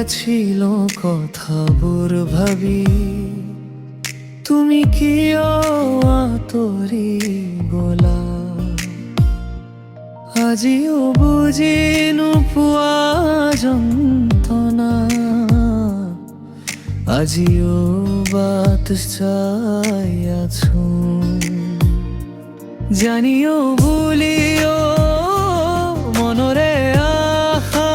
ছিল কথাবোৰ ভাবি তুমি কিয় আঁতৰি গলা আজিও বুজি নোপোৱা যন্ত্ৰণা আজিও বাট চাই আছো জানিও বুলিও মনৰে আশা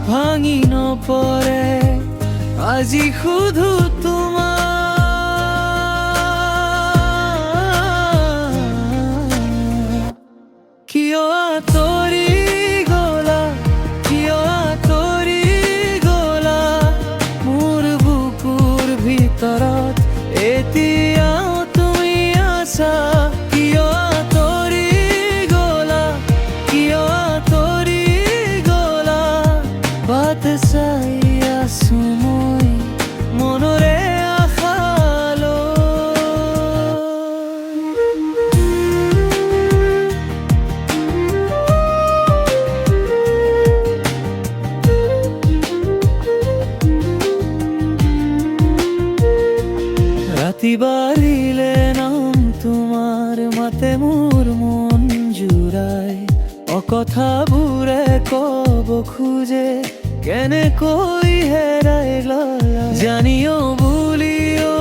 ভাঙি নপৰে আজি শুধু কিয় আঁতৰি গলা কিয় আঁতৰি গলা মোৰ বুকুৰ ভিতৰত এতিয়াও তুমি আছা কিয় আঁতৰি গলা কিয় আঁতৰি গলা বাট চাই আছো মই মনৰে ৰাতি বাঢ়িলে নাম তোমাৰ মাতে মোৰ মন জুৰাই অকথাবোৰে কব খোজে কেনেকৈ হেৰাইলা জানিও বুলিও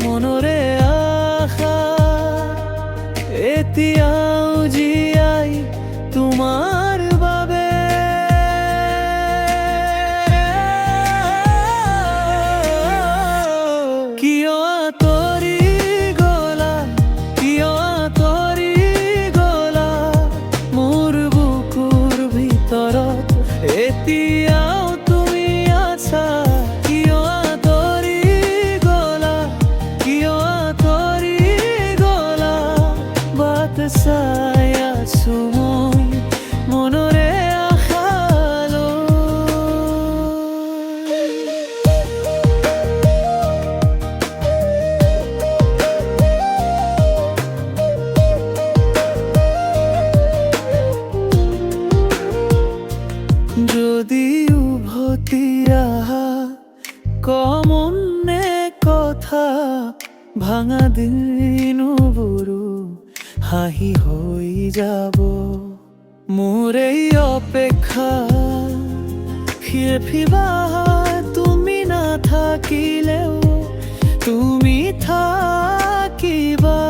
মনৰে আশা এতিয়াও জীয়াই তোমাৰ বাবে কিয় আঁতৰি গলা কিয় আঁতৰি গলা মোৰ বুকুৰ ভিতৰত এতিয়াও তুমি আছা কিয় আঁতৰি গলা কিয় আঁতৰি গলা বাট চাই আছো মই মনৰে যদি উভতি আহা কমনে কথা ভাঙা দিনবোৰো হাঁহি হৈ যাব মোৰ এই অপেক্ষা ফিৰবা তুমি নাথাকিলেও তুমি থাকিবা